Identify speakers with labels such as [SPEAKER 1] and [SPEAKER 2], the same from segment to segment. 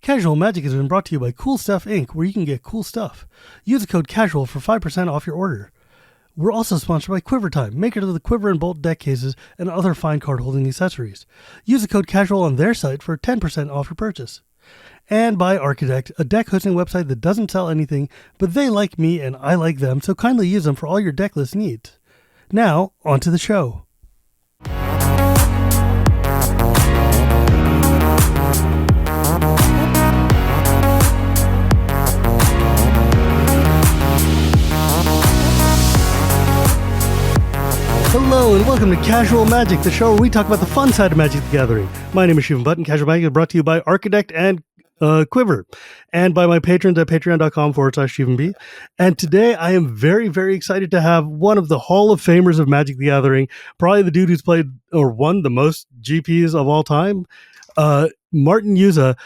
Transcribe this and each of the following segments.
[SPEAKER 1] Casual Magic has been brought to you by Cool Stuff Inc., where you can get cool stuff. Use the code CASUAL for 5% off your order. We're also sponsored by Quiver Time, makers of the Quiver and Bolt deck cases and other fine card-holding accessories. Use the code CASUAL on their site for 10% off your purchase. And by Architect, a deck hosting website that doesn't sell anything, but they like me and I like them, so kindly use them for all your deck list needs. Now, on to the show. Hello and welcome to Casual Magic, the show where we talk about the fun side of Magic the Gathering. My name is Shivam, Bhatt, and Casual Magic is brought to you by Architect and Quiver, and by my patrons at patreon.com/ShivanB. And today I am very, very excited to have one of the Hall of Famers of Magic the Gathering, probably the dude who's played or won the most GPs of all time, Martin Juza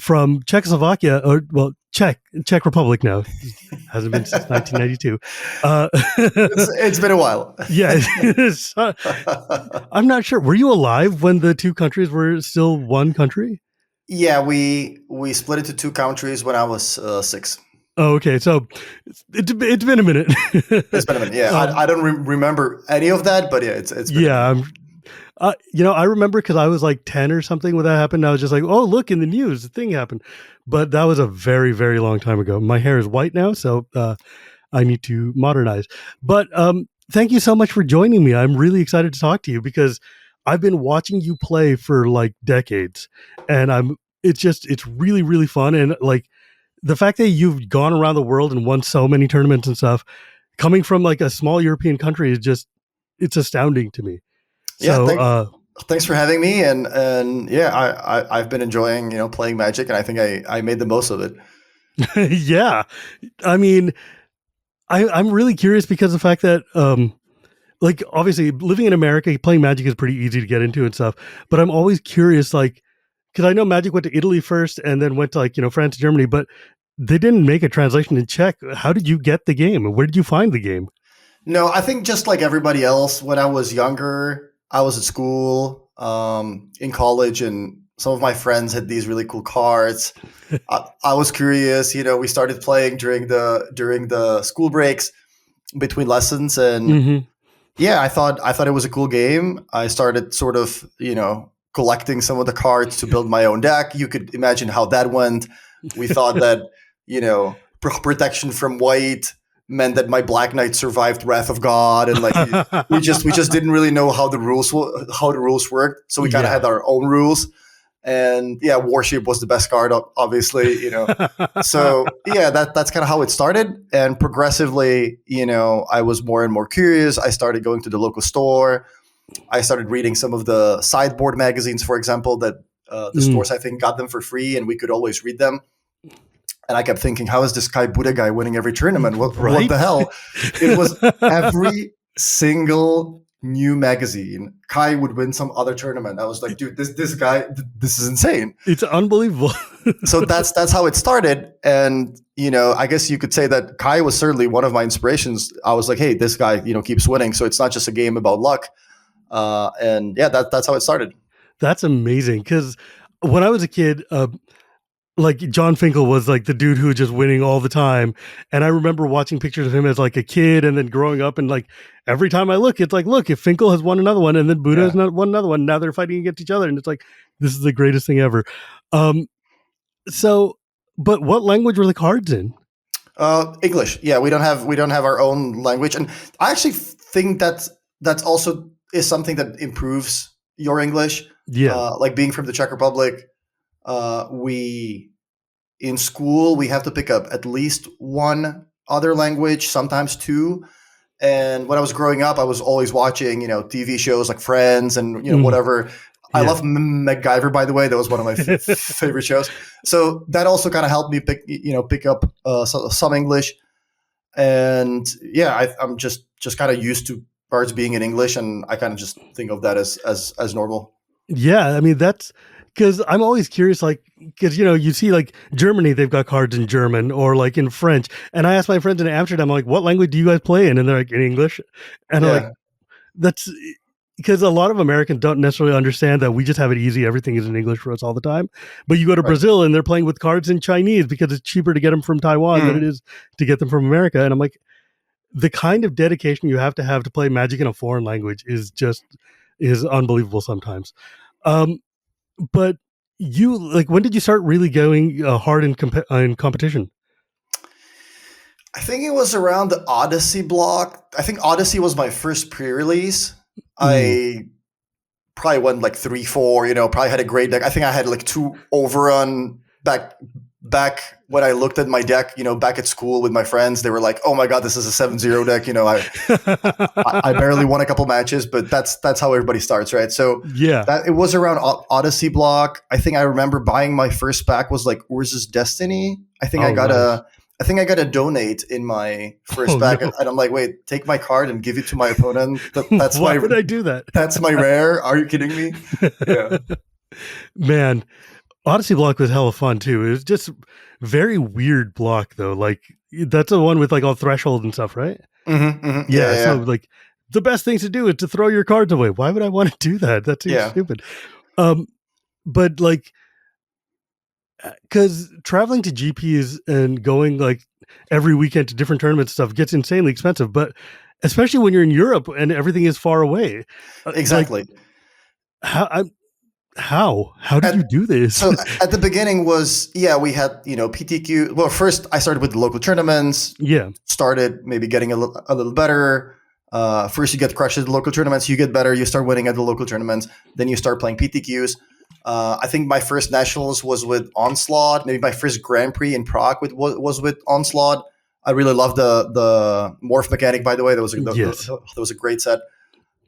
[SPEAKER 1] from Czechoslovakia, or well, Czech Republic now. Hasn't been since 1992.
[SPEAKER 2] It's been a while.
[SPEAKER 1] Yeah. I'm not sure. Were you alive when the two countries were still one country?
[SPEAKER 2] Yeah, we split into two countries when I was 6.
[SPEAKER 1] Oh, okay. So it's been a minute.
[SPEAKER 2] It's been a minute. Yeah, I don't remember any of that, but yeah, it's been
[SPEAKER 1] yeah. I remember because I was like 10 or something when that happened. I was just like, oh, look in the news, the thing happened. But that was a very, very long time ago. My hair is white now, so I need to modernize. But thank you so much for joining me. I'm really excited to talk to you because I've been watching you play for like decades, and it's really, really fun. And like the fact that you've gone around the world and won so many tournaments and stuff, coming from like a small European country, it's astounding to me.
[SPEAKER 2] Yeah,
[SPEAKER 1] so,
[SPEAKER 2] thanks for having me, and yeah, I've been enjoying playing Magic, and I think I made the most of it.
[SPEAKER 1] Yeah, I mean, I'm really curious because the fact that like obviously living in America, playing Magic is pretty easy to get into and stuff. But I'm always curious, like, because I know Magic went to Italy first and then went to like France, Germany, but they didn't make a translation in Czech. How did you get the game? Where did you find the game?
[SPEAKER 2] No, I think just like everybody else, when I was younger, I was at school, in college, and some of my friends had these really cool cards. I was curious, we started playing during the school breaks between lessons, and yeah, I thought it was a cool game. I started sort of, collecting some of the cards to build my own deck. You could imagine how that went. We thought that, protection from white meant that my Black Knight survived Wrath of God, and like we just didn't really know how the rules worked. So we kind of had our own rules, and yeah, Warship was the best card, obviously, So yeah, that's kind of how it started, and progressively, I was more and more curious. I started going to the local store. I started reading some of the sideboard magazines, for example, that the stores I think got them for free, and we could always read them. And I kept thinking, how is this Kai Buddha guy winning every tournament? What the hell? It was every single new magazine. Kai would win some other tournament. I was like, dude, this guy, this is insane.
[SPEAKER 1] It's unbelievable.
[SPEAKER 2] So that's how it started. And, I guess you could say that Kai was certainly one of my inspirations. I was like, hey, this guy, keeps winning. So it's not just a game about luck. And yeah, that's how it started.
[SPEAKER 1] That's amazing. Because when I was a kid, like John Finkel was like the dude who was just winning all the time. And I remember watching pictures of him as like a kid and then growing up. And like every time I look, it's like, look, if Finkel has won another one and then Buddha has won another one, now they're fighting against each other. And it's like, this is the greatest thing ever. But what language were the cards in?
[SPEAKER 2] English. Yeah, we don't have our own language. And I actually think that's also is something that improves your English.
[SPEAKER 1] Yeah.
[SPEAKER 2] Like being from the Czech Republic, in school, we have to pick up at least one other language, sometimes two. And when I was growing up, I was always watching, TV shows like Friends and, whatever. I love MacGyver, by the way. That was one of my favorite shows. So that also kind of helped me pick up some English. And yeah, I'm just kind of used to cards being in English, and I kind of just think of that as normal.
[SPEAKER 1] Yeah, I mean, that's because I'm always curious, like, because, you see like Germany, they've got cards in German or like in French. And I asked my friends in Amsterdam, like, what language do you guys play in? And they're like, in English. And I'm like, that's, because a lot of Americans don't necessarily understand that we just have it easy. Everything is in English for us all the time. But you go to Brazil and they're playing with cards in Chinese because it's cheaper to get them from Taiwan than it is to get them from America. And I'm like, the kind of dedication you have to play Magic in a foreign language is unbelievable sometimes. But you, like, when did you start really going hard in competition?
[SPEAKER 2] I think it was around the Odyssey block. I think Odyssey was my first pre-release. I probably went like 3-4, probably had a great deck. I think I had like 2 overrun back when I looked at my deck, back at school with my friends. They were like, oh my God, this is a 7-0 deck. I barely won a couple matches, but that's how everybody starts, right? So it was around Odyssey block. I think I remember buying my first pack was like Urza's Destiny. I think I got a donate in my first pack, and I'm like, wait, take my card and give it to my opponent.
[SPEAKER 1] Why would I do that?
[SPEAKER 2] That's my rare. Are you kidding me? Yeah.
[SPEAKER 1] Man, Odyssey block was hella fun too. It was just very weird block though. Like that's the one with like all threshold and stuff, right? Yeah. So like the best thing to do is to throw your cards away. Why would I want to do that? That seems stupid. But like, because traveling to GPs and going like every weekend to different tournament stuff gets insanely expensive, but especially when you're in Europe and everything is far away.
[SPEAKER 2] Exactly.
[SPEAKER 1] Like, how did you do this?
[SPEAKER 2] So at the beginning we had, PTQ. Well, first I started with the local tournaments. Yeah. Started maybe getting a little better. First you get crushed at the local tournaments, you get better, you start winning at the local tournaments, then you start playing PTQs. I think my first nationals was with Onslaught. Maybe my first Grand Prix in Prague was with Onslaught. I really loved the morph mechanic, by the way. That was a great set.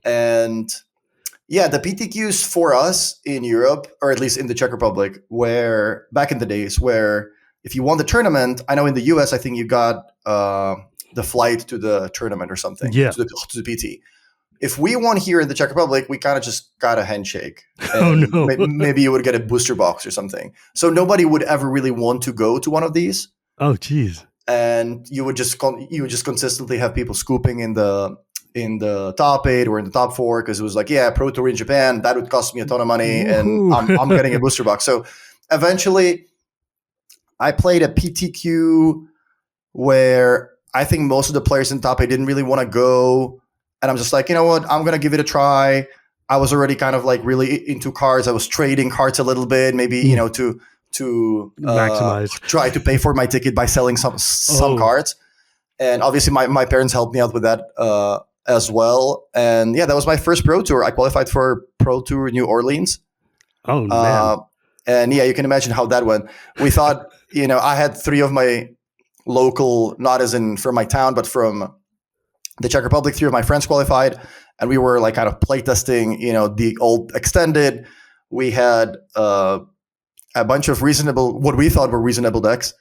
[SPEAKER 2] And yeah, the PTQs for us in Europe, or at least in the Czech Republic, where back in the days where if you won the tournament, I know in the US, I think you got the flight to the tournament or something, to the PT. If we won here in the Czech Republic, we kind of just got a handshake. Maybe you would get a booster box or something. So nobody would ever really want to go to one of these.
[SPEAKER 1] Oh, geez.
[SPEAKER 2] And you would just consistently have people scooping in the top 8 or in the top 4 because it was like, Pro Tour in Japan, that would cost me a ton of money, and I'm getting a booster box. So eventually, I played a PTQ where I think most of the players in top 8 didn't really want to go. And I'm just like, you know what? I'm going to give it a try. I was already kind of like really into cards. I was trading cards a little bit, maybe, to
[SPEAKER 1] maximize,
[SPEAKER 2] try to pay for my ticket by selling some cards. And obviously my parents helped me out with that as well. And that was my first Pro Tour. I qualified for Pro Tour New Orleans.
[SPEAKER 1] Oh, man.
[SPEAKER 2] And you can imagine how that went. We thought, I had 3 of my local, not as in from my town, but from the Czech Republic, 3 of my friends qualified, and we were like kind of playtesting, the old extended. We had a bunch of what we thought were reasonable decks.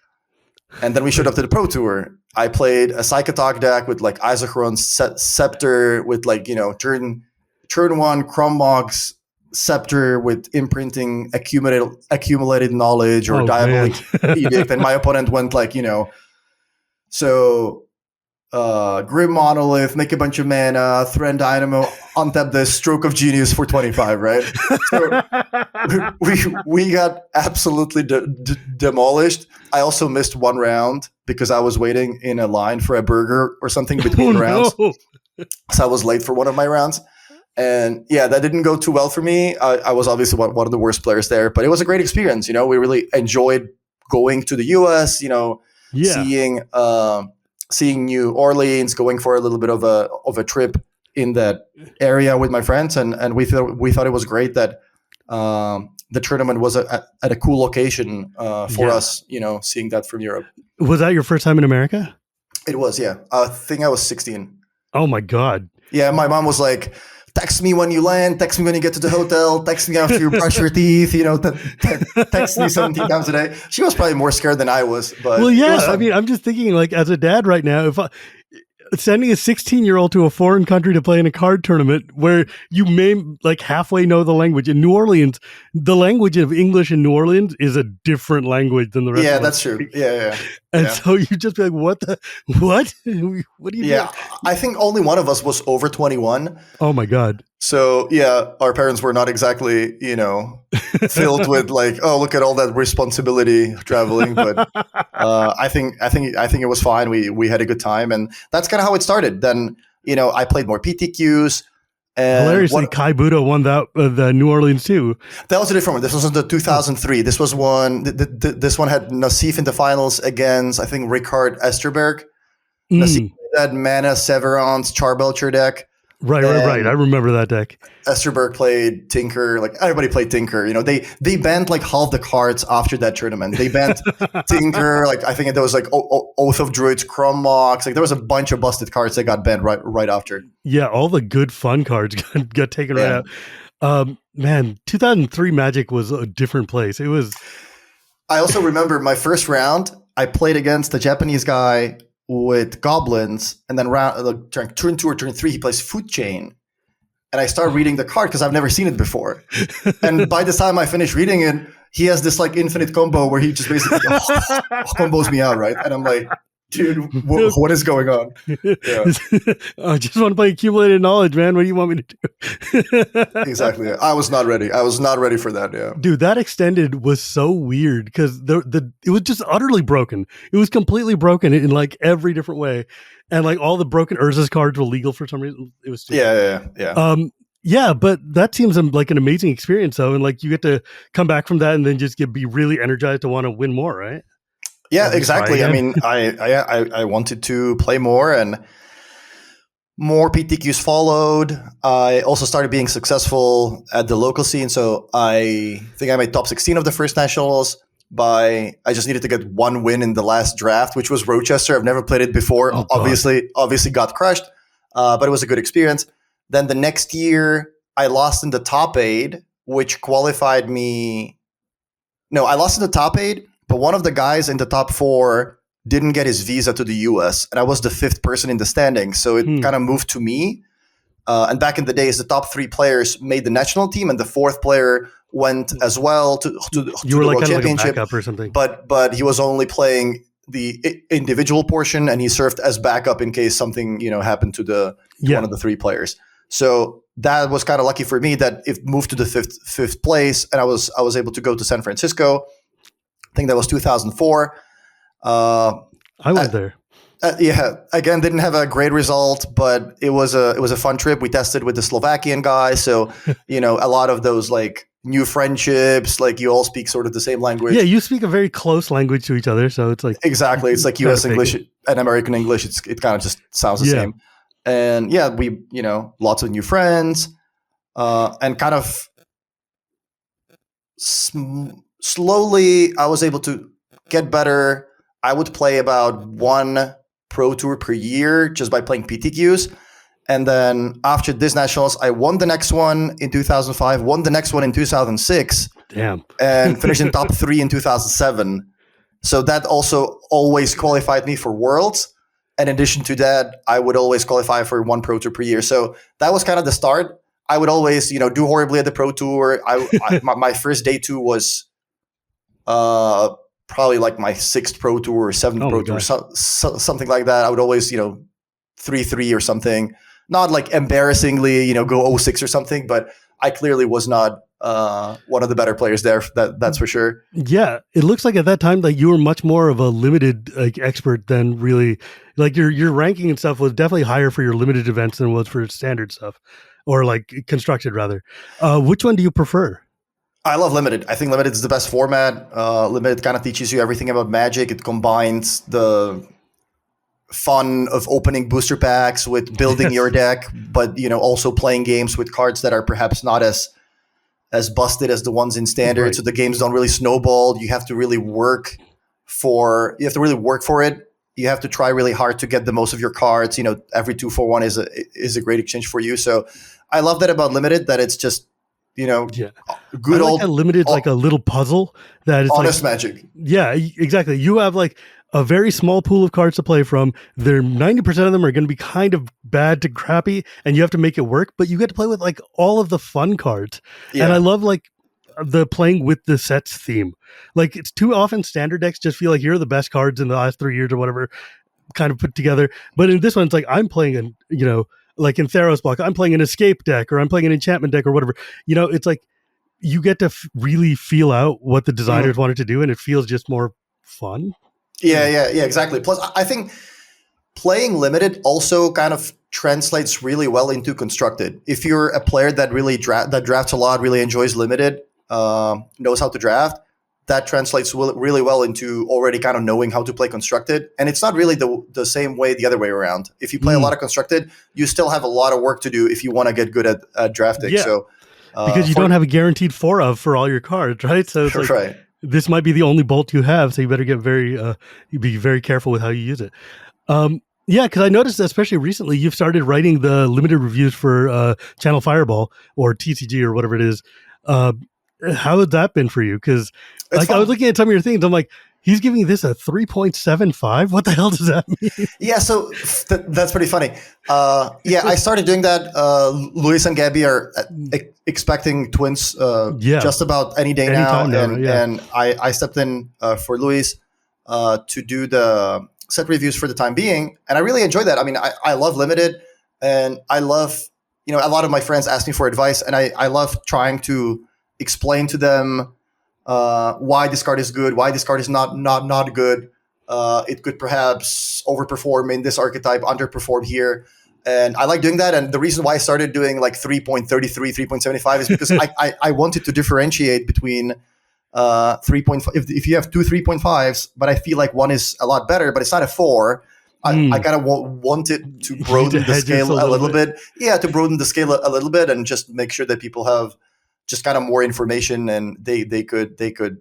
[SPEAKER 2] And then we showed up to the Pro Tour. I played a Psychotalk deck with like Isochron Scepter with like, turn 1 Chrombox Scepter with imprinting accumulated knowledge or Diabolic Edict. And my opponent went like, Grim Monolith, make a bunch of mana, Threat Dynamo, untap the Stroke of Genius for 25, right? So we got absolutely demolished. I also missed 1 round because I was waiting in a line for a burger or something between rounds. So I was late for one of my rounds. And that didn't go too well for me. I was obviously one of the worst players there, but it was a great experience. We really enjoyed going to the US, seeing New Orleans, going for a little bit of a trip in that area with my friends, and we thought it was great that the tournament was at a cool location for us. Seeing that from Europe.
[SPEAKER 1] Was that your first time in America?
[SPEAKER 2] It was, yeah. I think I was 16.
[SPEAKER 1] Oh my God.
[SPEAKER 2] Yeah, my mom was like, text me when you land, text me when you get to the hotel, text me after you brush your teeth, text me 17 times a day. She was probably more scared than I was. But
[SPEAKER 1] I mean, I'm just thinking like as a dad right now, if sending a 16-year-old to a foreign country to play in a card tournament where you may like halfway know the language. In New Orleans, the language of English in New Orleans is a different language than the rest of
[SPEAKER 2] that's true. Yeah.
[SPEAKER 1] And
[SPEAKER 2] Yeah.
[SPEAKER 1] so you just be like, what the, what? What are you doing?
[SPEAKER 2] Yeah. I think only one of us was over 21.
[SPEAKER 1] Oh my God.
[SPEAKER 2] So yeah, our parents were not exactly, filled with like, oh, look at all that responsibility traveling. But I think it was fine. We had a good time, and that's kind of how it started. Then I played more PTQs, and
[SPEAKER 1] Hilariously, Kai Budo won that the New Orleans too.
[SPEAKER 2] that was a different one. This was in the 2003. This was one. This one had Nassif in the finals against, I think, Ricard Esterberg. Nassif had Mana, Severance, Charbelcher deck.
[SPEAKER 1] Right. I remember that deck.
[SPEAKER 2] Esterberg played Tinker. Like everybody played Tinker. They banned like half the cards after that tournament. They banned Tinker. Like I think there was like Oath of Druids, Chrome Mox. Like there was a bunch of busted cards that got banned right after.
[SPEAKER 1] Yeah, all the good fun cards got taken right out. Man, 2003 Magic was a different place. It was.
[SPEAKER 2] I also remember my first round. I played against a Japanese guy with goblins, and then turn 2 or turn 3, he plays Food Chain. And I start reading the card because I've never seen it before. And by the time I finish reading it, he has this like infinite combo where he just basically combos me out, right? And I'm like, dude, what is going on? Yeah.
[SPEAKER 1] I just want to play accumulated knowledge, man. What do you want me to do?
[SPEAKER 2] Exactly. I was not ready. I was not ready for that. Yeah.
[SPEAKER 1] Dude, that extended was so weird because it was just utterly broken. It was completely broken in like every different way. And like all the broken Urza's cards were legal for some reason. It was stupid.
[SPEAKER 2] Yeah.
[SPEAKER 1] Yeah, but that seems like an amazing experience though. And like you get to come back from that and then just be really energized to want to win more, right?
[SPEAKER 2] Yeah, exactly. I mean, I wanted to play more, and more PTQs followed. I also started being successful at the local scene. So I think I made top 16 of the first nationals. I just needed to get one win in the last draft, which was Rochester. I've never played it before.
[SPEAKER 1] Oh,
[SPEAKER 2] obviously got crushed, but it was a good experience. Then the next year, I lost in the top 8, which qualified me. No, I lost in the top 8. But one of the guys in the top 4 didn't get his visa to the US, and I was the 5th person in the standing. So it kind of moved to me. And back in the days, the top 3 players made the national team, and the 4th player went as well to the World Championship.
[SPEAKER 1] Like a backup or something.
[SPEAKER 2] But he was only playing the individual portion, and he served as backup in case something happened to one of the 3 players. So that was kind of lucky for me that it moved to the fifth place, and I was able to go to San Francisco. I think that was 2004.
[SPEAKER 1] I went there.
[SPEAKER 2] Yeah, again, didn't have a great result, but it was a fun trip. We tested with the Slovakian guy, so a lot of those like new friendships. Like you all speak sort of the same language.
[SPEAKER 1] Yeah, you speak a very close language to each other, so it's like
[SPEAKER 2] exactly. It's like U.S. English and American English. It kind of just sounds the same. And yeah, we lots of new friends, and kind of. Slowly, I was able to get better. I would play about 1 pro tour per year just by playing PTQs. And then after this nationals, I won the next one in 2005, won the next one in 2006.
[SPEAKER 1] Damn.
[SPEAKER 2] And finished in top 3 in 2007. So that also always qualified me for Worlds. And in addition to that, I would always qualify for 1 pro tour per year. So that was kind of the start. I would always, do horribly at the pro tour. My first day 2 was probably like my 6th pro tour or 7th pro tour, something like that. I would always, 3-3 or something. Not like embarrassingly, go 0-6 or something, but I clearly was not one of the better players there. That's for sure.
[SPEAKER 1] Yeah, it looks like at that time like you were much more of a limited expert than really like your ranking and stuff was definitely higher for your limited events than it was for standard stuff, or like constructed rather. Which one do you prefer?
[SPEAKER 2] I love Limited. I think Limited is the best format. Limited kind of teaches you everything about Magic. It combines the fun of opening booster packs with building your deck, but also playing games with cards that are perhaps not as busted as the ones in Standard. Right. So the games don't really snowball. You have to really work for it. You have to try really hard to get the most of your cards. Every 2-for-1 is a great exchange for you. So I love that about Limited, that it's just good old
[SPEAKER 1] Limited, like a little puzzle that is
[SPEAKER 2] honest Magic.
[SPEAKER 1] Yeah, exactly. You have like a very small pool of cards to play from. They're 90% of them are going to be kind of bad to crappy, and you have to make it work. But you get to play with like all of the fun cards. Yeah. And I love like the playing with the sets theme. Like it's too often standard decks just feel like here are the best cards in the last 3 years or whatever, kind of put together. But in this one, it's like I'm playing an like in Theros block, I'm playing an escape deck or I'm playing an enchantment deck or whatever. It's like you get to really feel out what the designers wanted to do, and it feels just more fun.
[SPEAKER 2] Yeah, exactly. Plus, I think playing limited also kind of translates really well into constructed. If you're a player that really drafts a lot, really enjoys limited, knows how to draft, that translates really well into already kind of knowing how to play constructed. And it's not really the same way the other way around. If you play a lot of constructed, you still have a lot of work to do if you want to get good at drafting.
[SPEAKER 1] Yeah.
[SPEAKER 2] So
[SPEAKER 1] because you don't have a guaranteed 4 of for all your cards, right? So it's like,
[SPEAKER 2] right.
[SPEAKER 1] This might be the only bolt you have, so you better get be very careful with how you use it. Yeah, because I noticed, especially recently, you've started writing the limited reviews for Channel Fireball or TCG or whatever it is. How has that been for you? Because I was looking at some of your things, I'm like, he's giving this a 3.75. What the hell does that mean?
[SPEAKER 2] Yeah, so that's pretty funny. I started doing that. Luis and Gabby are expecting twins just about any day now. And I stepped in for Luis to do the set reviews for the time being. And I really enjoy that. I mean, I love limited, and I love, a lot of my friends ask me for advice, and I love trying to explain to them why this card is good, why this card is not good. It could perhaps overperform in this archetype, underperform here. And I like doing that. And the reason why I started doing like 3.33, 3.75 is because I wanted to differentiate between 3.5. If you have two 3.5s, but I feel like one is a lot better, but it's not a 4. I kind of wanted to broaden the scale a little bit. Yeah, to broaden the scale a little bit and just make sure that people have just kind of more information, and they could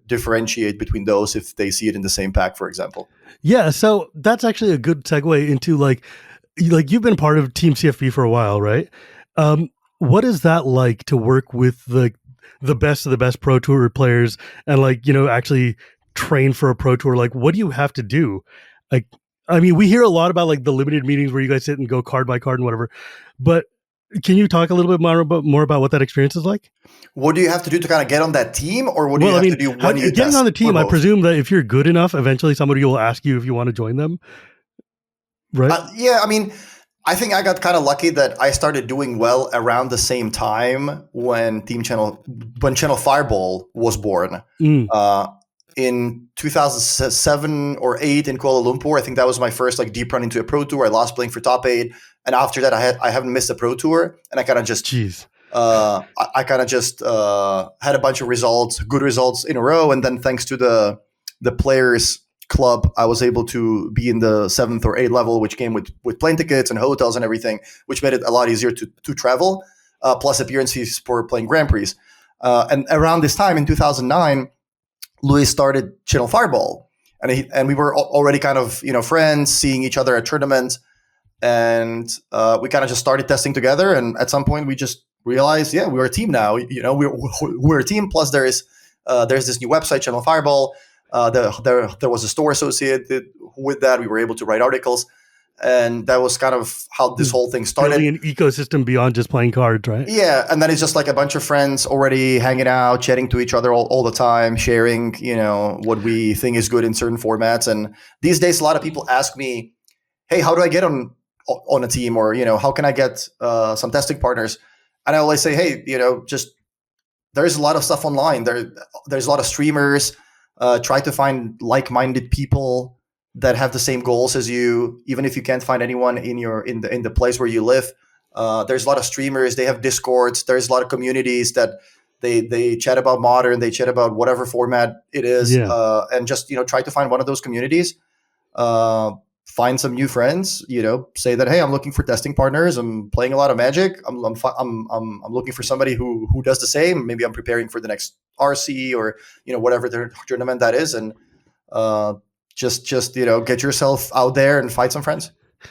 [SPEAKER 2] differentiate between those if they see it in the same pack, for example.
[SPEAKER 1] Yeah, so that's actually a good segue into like you've been part of Team CFP for a while, right? What is that like to work with the best of the best Pro Tour players and actually train for a Pro Tour? Like, what do you have to do? Like, I mean, we hear a lot about like the limited meetings where you guys sit and go card by card and whatever, but can you talk a little bit more about what that experience is like?
[SPEAKER 2] What do you have to do to kind of get on that team, or what do you have to do when you
[SPEAKER 1] getting on the team? I presume that if you're good enough, eventually somebody will ask you if you want to join them, right?
[SPEAKER 2] I mean, I think I got kind of lucky that I started doing well around the same time when Channel Fireball was born. In 2007 or 8 in Kuala Lumpur. I think that was my first deep run into a Pro Tour. I lost playing for top 8, and after that I haven't missed a Pro Tour, and I kind of just I kind of just had a bunch of good results in a row, and then thanks to the players club, I was able to be in the 7th or 8th level, which came with plane tickets and hotels and everything, which made it a lot easier to travel, plus appearance fees for playing Grand Prix. And around this time in 2009. Luis started Channel Fireball, and we were already kind of friends, seeing each other at tournaments, and we kind of just started testing together. And at some point, we just realized, we're a team now. We're a team. Plus, there's this new website, Channel Fireball. There was a store associated with that. We were able to write articles. And that was kind of how this whole thing started.
[SPEAKER 1] Building an ecosystem beyond just playing cards, right?
[SPEAKER 2] Yeah, and then it's just like a bunch of friends already hanging out, chatting to each other all the time, sharing, what we think is good in certain formats. And these days, a lot of people ask me, "Hey, how do I get on a team?" Or how can I get some testing partners? And I always say, "Hey, just there's a lot of stuff online. There's a lot of streamers. Try to find like-minded people that have the same goals as you, even if you can't find anyone in the place where you live. There's a lot of streamers. They have Discords. There's a lot of communities that they chat about Modern. They chat about whatever format it is, and just try to find one of those communities. Find some new friends. Say that, hey, I'm looking for testing partners. I'm playing a lot of Magic. I'm looking for somebody who does the same. Maybe I'm preparing for the next RC or whatever the tournament that is, and just get yourself out there and fight some friends.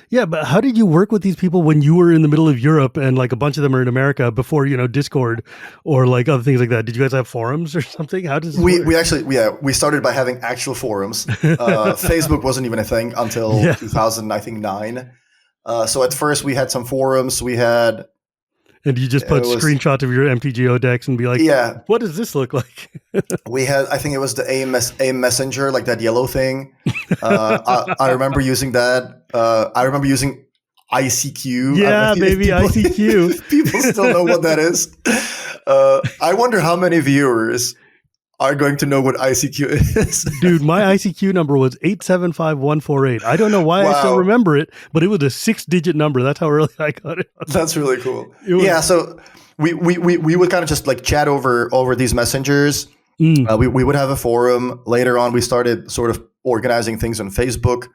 [SPEAKER 1] Yeah, but how did you work with these people when you were in the middle of Europe and a bunch of them are in America before Discord or other things like that? Did you guys have forums or something? How does
[SPEAKER 2] we actually we started by having actual forums. Facebook wasn't even a thing until 2009. So at first we had some forums. We had
[SPEAKER 1] And you just put
[SPEAKER 2] It was
[SPEAKER 1] screenshots of your MTGO decks and be like,
[SPEAKER 2] yeah.
[SPEAKER 1] what does this look like?
[SPEAKER 2] We had, I think it was the AIM Messenger, like that yellow thing. I remember using that. I remember using ICQ. I don't know
[SPEAKER 1] Yeah,
[SPEAKER 2] if
[SPEAKER 1] baby,
[SPEAKER 2] people,
[SPEAKER 1] ICQ.
[SPEAKER 2] if people still know what that is. I wonder how many viewers are going to know what ICQ is.
[SPEAKER 1] Dude, my ICQ number was 875148. I don't know why I still
[SPEAKER 2] Wow,
[SPEAKER 1] remember it, but it was a 6-digit number. That's how early I got it.
[SPEAKER 2] that's really cool.
[SPEAKER 1] It was,
[SPEAKER 2] Yeah, so we would kind of just like chat over these messengers. We would have a forum. Later on, we started sort of organizing things on Facebook.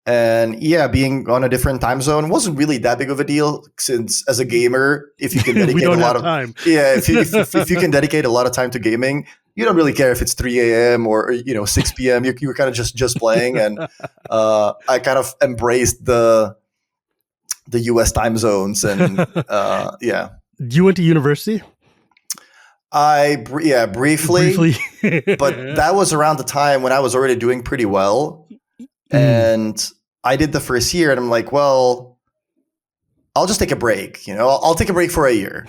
[SPEAKER 2] And yeah, being on a different time zone wasn't really that big of a deal, since as a gamer, if you can
[SPEAKER 1] we
[SPEAKER 2] dedicate a
[SPEAKER 1] don't
[SPEAKER 2] lot
[SPEAKER 1] have
[SPEAKER 2] of
[SPEAKER 1] time.
[SPEAKER 2] yeah, if you can dedicate a lot of time to gaming, you don't really care if it's 3 a.m. or 6 p.m. You're kind of just playing, and I kind of embraced the U.S. time zones, and yeah,
[SPEAKER 1] You went to university?
[SPEAKER 2] briefly,
[SPEAKER 1] Briefly.
[SPEAKER 2] but that was around the time when I was already doing pretty well. And I did the first year, and I'm like, well, I'll just take a break. I'll take a break for a year.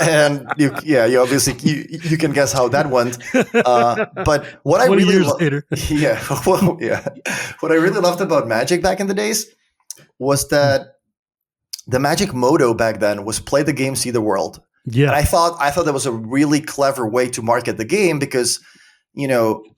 [SPEAKER 2] And you obviously you can guess how that went. But what I
[SPEAKER 1] 20
[SPEAKER 2] really
[SPEAKER 1] years later.
[SPEAKER 2] what I really loved about Magic back in the days was that the Magic motto back then was "Play the game, see the world."
[SPEAKER 1] Yeah.
[SPEAKER 2] And I thought that was a really clever way to market the game, because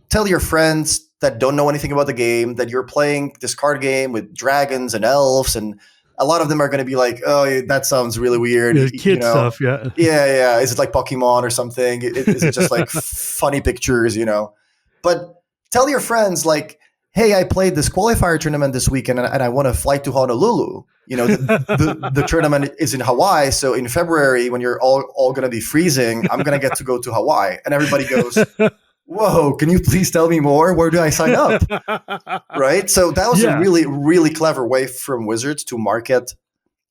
[SPEAKER 2] tell your friends that don't know anything about the game that you're playing this card game with dragons and elves, and a lot of them are going to be like, "Oh, that sounds really weird."
[SPEAKER 1] Yeah, kid stuff, yeah.
[SPEAKER 2] Yeah. Is it like Pokemon or something? Is it just like funny pictures? But tell your friends, like, "Hey, I played this qualifier tournament this weekend, and I won a flight to Honolulu." The tournament is in Hawaii, so in February, when you're all going to be freezing, I'm going to get to go to Hawaii, and everybody goes, "Whoa, can you please tell me more? Where do I sign up?" Right? So that was a really, really clever way from Wizards to market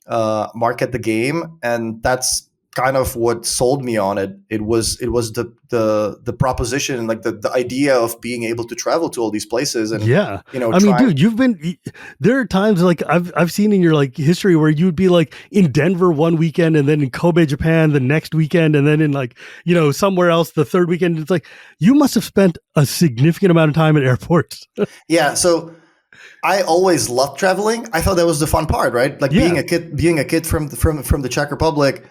[SPEAKER 2] the game, and that's kind of what sold me on it. It was the proposition, like the idea of being able to travel to all these places, and
[SPEAKER 1] I mean, dude, there are times like I've seen in your like history where you'd be like in Denver one weekend, and then in Kobe, Japan the next weekend, and then in like somewhere else the third weekend. It's like you must have spent a significant amount of time at airports.
[SPEAKER 2] Yeah, so I always loved traveling. I thought that was the fun part, right? Like being a kid from the Czech Republic.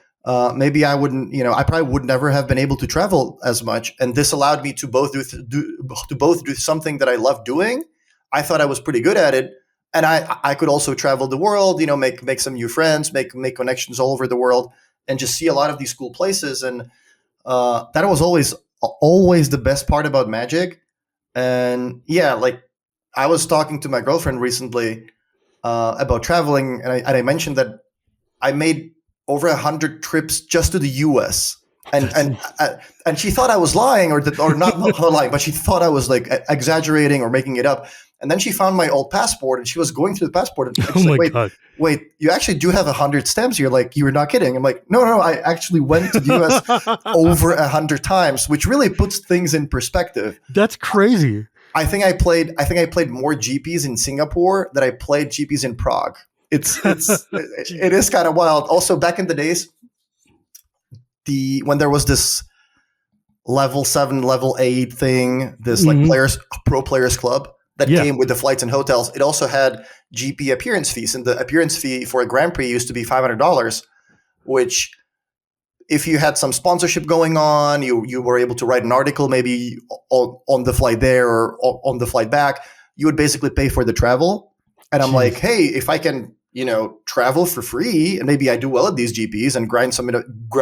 [SPEAKER 2] Maybe I wouldn't, I probably would never have been able to travel as much, and this allowed me to both do something that I love doing. I thought I was pretty good at it, and I could also travel the world, make some new friends, make connections all over the world, and just see a lot of these cool places. And that was always the best part about Magic. And yeah, like I was talking to my girlfriend recently about traveling, and I mentioned that I made over 100 trips just to the U.S. and she thought I was lying, or not lying, but she thought I was like exaggerating or making it up. And then she found my old passport, and she was going through the passport, and she's
[SPEAKER 1] God.
[SPEAKER 2] Wait, you actually do have 100 stamps here? Like, you were not kidding? I'm like, no, I actually went to the U.S. over 100 times, which really puts things in perspective.
[SPEAKER 1] That's crazy.
[SPEAKER 2] I think I played more GPs in Singapore than I played GPs in Prague. It is kind of wild. Also, back in the days, when there was this level 7, level 8 thing, this like pro players club that came with the flights and hotels, it also had GP appearance fees, and the appearance fee for a Grand Prix used to be $500, which, if you had some sponsorship going on, you were able to write an article maybe on the flight there or on the flight back. You would basically pay for the travel. And I'm like, hey, if I can, travel for free, and maybe I do well at these GPs and grind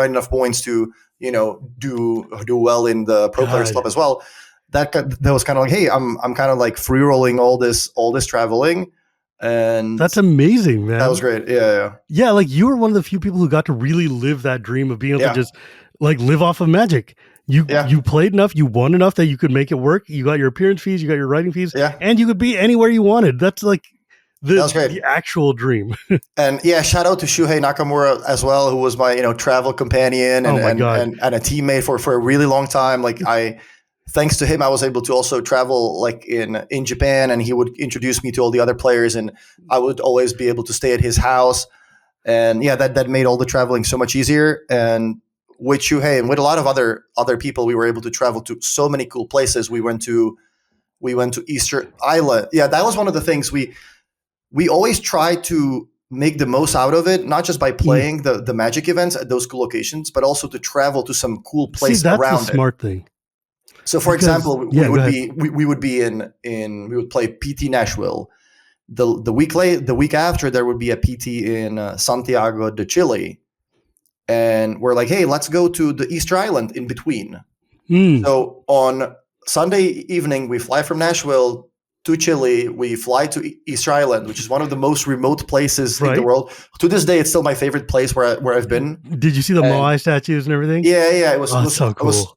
[SPEAKER 2] enough points to, do well in the Pro Players Club as well. That was kind of like, hey, I'm kind of like free rolling all this traveling. And
[SPEAKER 1] that's amazing, man.
[SPEAKER 2] That was great. Yeah.
[SPEAKER 1] Like you were one of the few people who got to really live that dream of being able to just like live off of Magic. You played enough, you won enough that you could make it work. You got your appearance fees, you got your writing fees, and you could be anywhere you wanted. That's like the actual dream.
[SPEAKER 2] And shout out to Shuhei Nakamura as well, who was my travel companion and a teammate for a really long time. Like thanks to him, I was able to also travel like in Japan, and he would introduce me to all the other players, and I would always be able to stay at his house. And yeah, that made all the traveling so much easier. And with Shuhei and with a lot of other people, we were able to travel to so many cool places. We went to Easter Island. Yeah, that was one of the things we always try to make the most out of it, not just by playing the Magic events at those cool locations, but also to travel to some cool place
[SPEAKER 1] that's
[SPEAKER 2] around
[SPEAKER 1] the smart thing.
[SPEAKER 2] So, for example,
[SPEAKER 1] yeah,
[SPEAKER 2] we would play PT Nashville. The week after, there would be a PT in Santiago de Chile, and we're like, hey, let's go to the Easter Island in between. So on Sunday evening, we fly from Nashville to Chile. We fly to Easter Island, which is one of the most remote places in the world. To this day, it's still my favorite place where I've been.
[SPEAKER 1] Did you see the Moai statues and everything?
[SPEAKER 2] Yeah, it was
[SPEAKER 1] so cool.
[SPEAKER 2] It was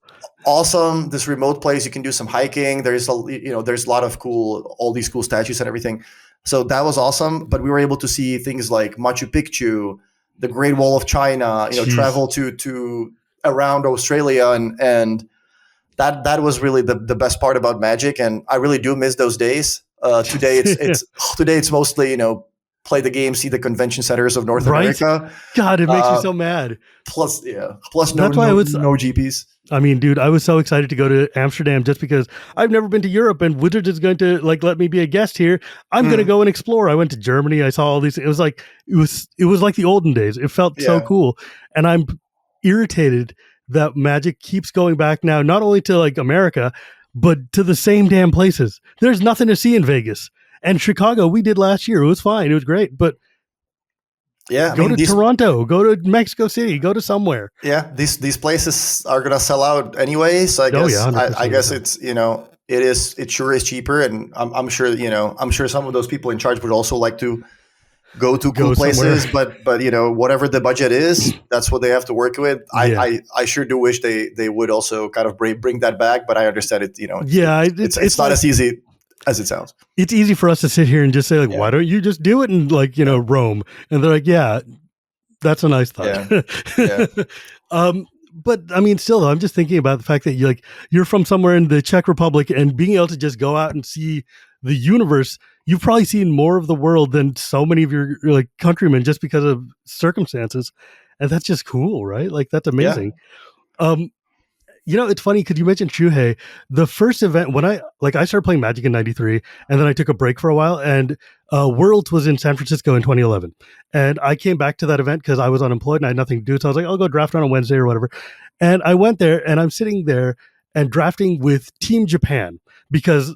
[SPEAKER 2] awesome. This remote place, you can do some hiking. There's a lot of all these cool statues and everything. So that was awesome. But we were able to see things like Machu Picchu, the Great Wall of China. Travel to around Australia, and that was really the best part about Magic. And I really do miss those days. Today it's mostly play the game, see the convention centers of North America.
[SPEAKER 1] God, it makes me so mad.
[SPEAKER 2] Plus no GPs.
[SPEAKER 1] I mean, dude, I was so excited to go to Amsterdam just because I've never been to Europe, and Wizards is going to let me be a guest here. I'm going to go and explore. I went to Germany. I saw all these. It was like the olden days. It felt so cool, and I'm irritated that Magic keeps going back now, not only to America, but to the same damn places. There's nothing to see in Vegas. And Chicago, we did last year. It was fine. It was great. But go to Toronto, go to Mexico City, go to somewhere.
[SPEAKER 2] Yeah, these places are gonna sell out anyway. So I guess it's it sure is cheaper, and I'm sure some of those people in charge would also like to go to cool places, but whatever the budget is, that's what they have to work with. I sure do wish they would also kind of bring that back, but I understand it. It's not as easy as it sounds.
[SPEAKER 1] It's easy for us to sit here and just say why don't you just do it in Rome? And they're like, yeah, that's a nice thought.
[SPEAKER 2] Yeah.
[SPEAKER 1] But I mean, still though, I'm just thinking about the fact that you're from somewhere in the Czech Republic, and being able to just go out and see the universe. You've probably seen more of the world than so many of your countrymen just because of circumstances. And that's just cool, right? That's amazing. Yeah. It's funny because you mentioned Shuhei. The first event when I started playing Magic in '93, and then I took a break for a while, and Worlds was in San Francisco in 2011. And I came back to that event because I was unemployed and I had nothing to do. So I was like, I'll go draft on a Wednesday or whatever. And I went there, and I'm sitting there and drafting with Team Japan because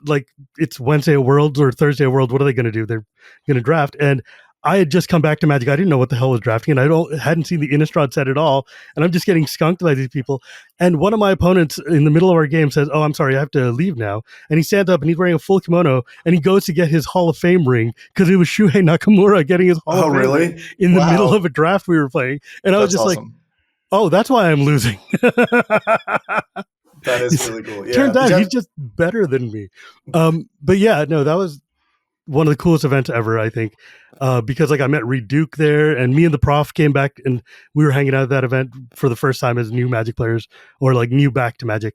[SPEAKER 1] it's Wednesday at Worlds or Thursday at Worlds. What are they going to do? They're going to draft. And I had just come back to Magic. I didn't know what the hell was drafting, and I hadn't seen the Innistrad set at all. And I'm just getting skunked by these people. And one of my opponents in the middle of our game says, "Oh, I'm sorry, I have to leave now." And he stands up and he's wearing a full kimono, and he goes to get his Hall of Fame ring because it was Shuhei Nakamura getting his Hall of Fame ring in the middle of a draft we were playing. And I was just awesome. Oh, that's why I'm losing.
[SPEAKER 2] That is really cool. Yeah.
[SPEAKER 1] Turns out he's just better than me. But yeah, no, that was one of the coolest events ever, I think, because I met Reed Duke there, and me and the prof came back, and we were hanging out at that event for the first time as new Magic players, or new back to Magic.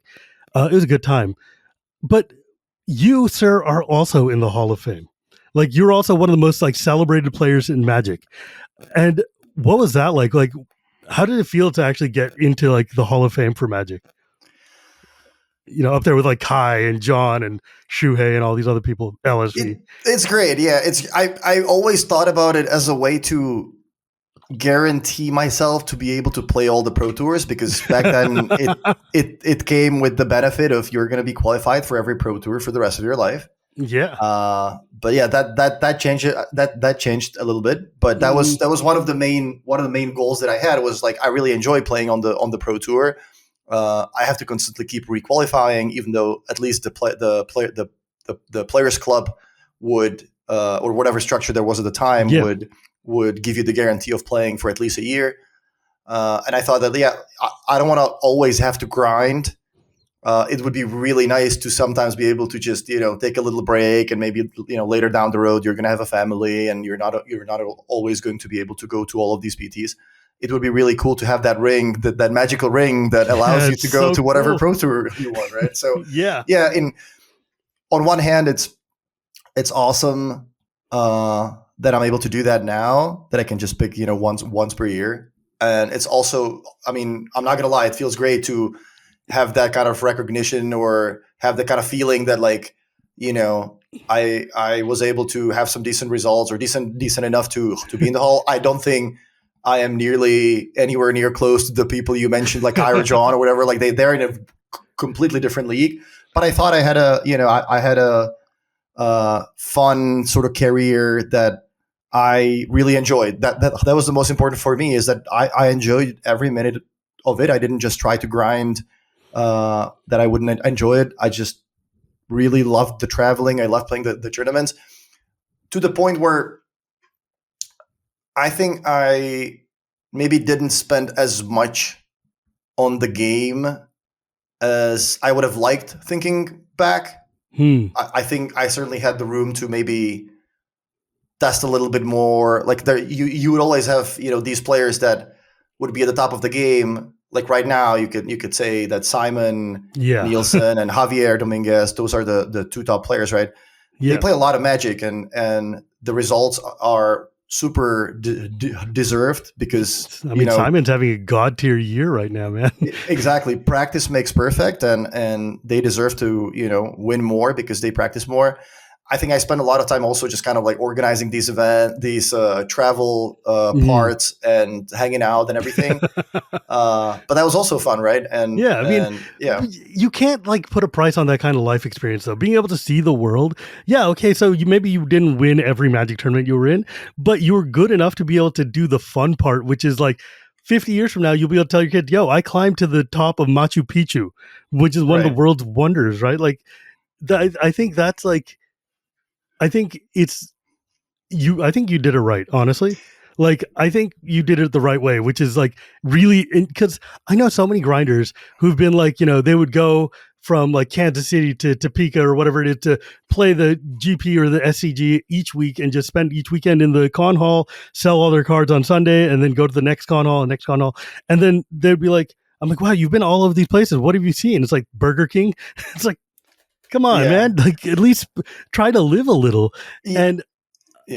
[SPEAKER 1] It was a good time. But you, sir, are also in the Hall of Fame. You're also one of the most celebrated players in Magic. And what was that like? How did it feel to actually get into the Hall of Fame for Magic? Up there with Kai and John and Shuhei and all these other people, LSV.
[SPEAKER 2] It's great. Yeah. I always thought about it as a way to guarantee myself to be able to play all the Pro Tours, because back then it came with the benefit of you're going to be qualified for every Pro Tour for the rest of your life.
[SPEAKER 1] Yeah.
[SPEAKER 2] But yeah, that changed it. That changed a little bit, but that was one of the main goals that I had was I really enjoy playing on the Pro Tour. I have to constantly keep requalifying, even though at least the players club would or whatever structure there was at the time would give you the guarantee of playing for at least a year. And I thought that I don't want to always have to grind. It would be really nice to sometimes be able to just take a little break, and maybe later down the road you're going to have a family and you're not always going to be able to go to all of these PTs. It would be really cool to have that ring, that magical ring that allows you to go to whatever Pro Tour you want, right? So on one hand, it's awesome. On that I'm able to do that now, that I can just pick, once per year. And it's also, I mean, I'm not gonna lie, it feels great to have that kind of recognition, or have the kind of feeling that, like, I was able to have some decent results, or decent enough to be in the hall. I don't think I am nearly anywhere near close to the people you mentioned, like Kyra John or whatever. Like they're in a completely different league. But I thought I had I had a fun sort of career that I really enjoyed. That was the most important for me, is that I enjoyed every minute of it. I didn't just try to grind that I wouldn't enjoy it. I just really loved the traveling. I loved playing the tournaments, to the point where I think I maybe didn't spend as much on the game as I would have liked, thinking back. I think I certainly had the room to maybe test a little bit more. Like, you would always have, these players that would be at the top of the game. Like right now, you could say that Simon Nielsen and Javier Dominguez, those are the two top players, right? Yeah. They play a lot of Magic, and the results are super deserved, because
[SPEAKER 1] Simon's having a god tier year right now, man.
[SPEAKER 2] Exactly. Practice makes perfect, and they deserve to win more because they practice more. I think I spent a lot of time also just kind of like organizing these travel parts and hanging out and everything. But that was also fun, right? And
[SPEAKER 1] you can't like put a price on that kind of life experience, though. Being able to see the world. Yeah, okay, so maybe you didn't win every Magic tournament you were in, but you were good enough to be able to do the fun part, which is like 50 years from now, you'll be able to tell your kid, yo, I climbed to the top of Machu Picchu, which is one of the world's wonders, right? Like, I think that's like, I think you did it right, honestly. Like, I think you did it the right way, which is like really, because I know so many grinders who've been like, they would go from like Kansas City to Topeka or whatever it is to play the GP or the SCG each week, and just spend each weekend in the con hall, sell all their cards on Sunday, and then go to the next con hall and next con hall. And then they'd be like, I'm like, wow, you've been all of these places. What have you seen? It's like Burger King. It's like, come on, man. Like, at least try to live a little. And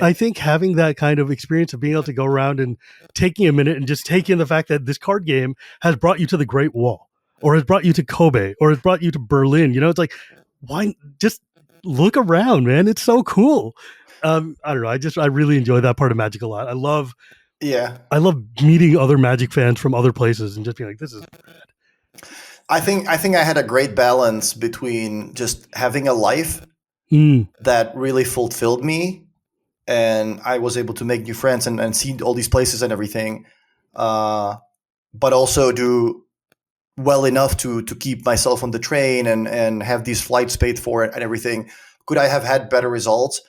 [SPEAKER 1] I think having that kind of experience of being able to go around and taking a minute and just take in the fact that this card game has brought you to the Great Wall, or has brought you to Kobe, or has brought you to Berlin. It's like, why just look around, man? It's so cool. I don't know. I really enjoy that part of Magic a lot. I love meeting other Magic fans from other places and just being like, this is rad.
[SPEAKER 2] I think I had a great balance between just having a life that really fulfilled me, and I was able to make new friends and see all these places and everything, but also do well enough to keep myself on the train and have these flights paid for and everything. Could I have had better results?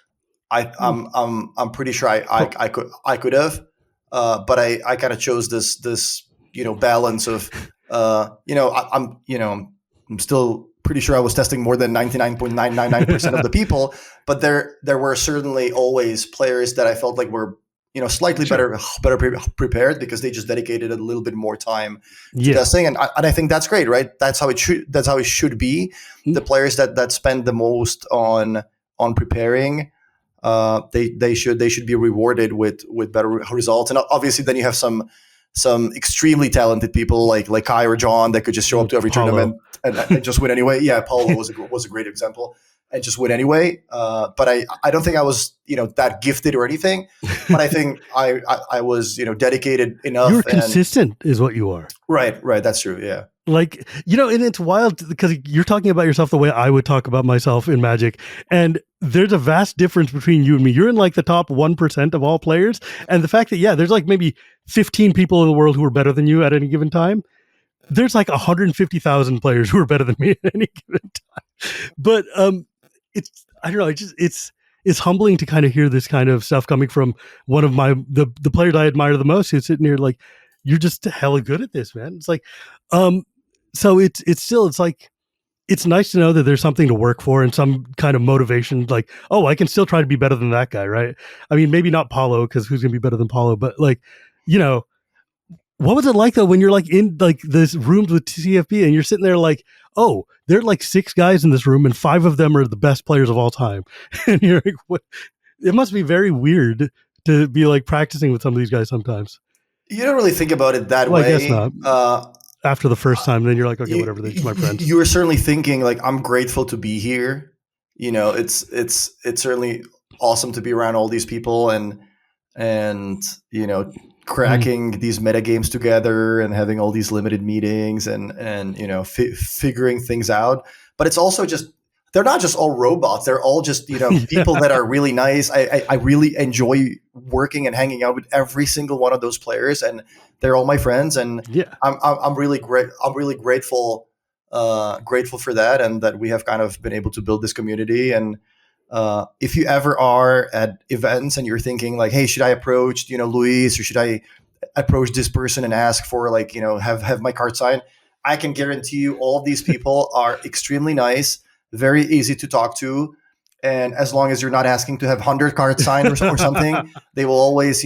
[SPEAKER 2] I'm pretty sure I could have, but I kind of chose this balance of. I'm still pretty sure I was testing more than 99.999% of the people, but there were certainly always players that I felt like were slightly better prepared, because they just dedicated a little bit more time to testing, and I think that's great, right? That's how it should be. The players that spend the most on preparing, they should be rewarded with better results. And obviously then you have some extremely talented people like Kai or John that could just show up to every tournament and just win anyway. Yeah, Paulo was a great example, and just win anyway. But I don't think I was that gifted or anything. But I think I was dedicated enough.
[SPEAKER 1] You're consistent, is what you are.
[SPEAKER 2] Right. That's true. Yeah.
[SPEAKER 1] Like, and it's wild because you're talking about yourself the way I would talk about myself in Magic. And there's a vast difference between you and me. You're in like the top 1% of all players. And the fact that, there's like maybe 15 people in the world who are better than you at any given time. There's like 150,000 players who are better than me at any given time. But it's, I don't know, it's humbling to kind of hear this kind of stuff coming from one of the players I admire the most, who's sitting here like, you're just hella good at this, man. It's like, so it's like, it's nice to know that there's something to work for and some kind of motivation. Like, oh, I can still try to be better than that guy, right? I mean, maybe not Paulo, because who's going to be better than Paulo? But like, what was it like though when you're like in like this rooms with CFP and you're sitting there like, oh, there are like 6 guys in this room and 5 of them are the best players of all time, and you're like, what? it must be very weird to be like practicing with some of these guys sometimes.
[SPEAKER 2] You don't really think about it that
[SPEAKER 1] Well, I guess
[SPEAKER 2] way.
[SPEAKER 1] not. After the first time, then you're like, okay, whatever. They're just my friends.
[SPEAKER 2] You are certainly thinking like, I'm grateful to be here. It's certainly awesome to be around all these people and
[SPEAKER 1] Mm.
[SPEAKER 2] cracking these meta games together and having all these limited meetings and figuring things out. But it's also just, they're not just all robots. They're all just people
[SPEAKER 1] Yeah.
[SPEAKER 2] that are really nice. I really enjoy working and hanging out with every single one of those players, and they're all my friends. And
[SPEAKER 1] Yeah.
[SPEAKER 2] I'm really great. I'm really grateful, grateful for that, and that we have kind of been able to build this community. And if you ever are at events and you're thinking like, hey, should I approach Luis, or should I approach this person and ask for like have my card signed? I can guarantee you, all of these people are extremely nice, very easy to talk to, and as long as you're not asking to have 100 cards signed or something, they will always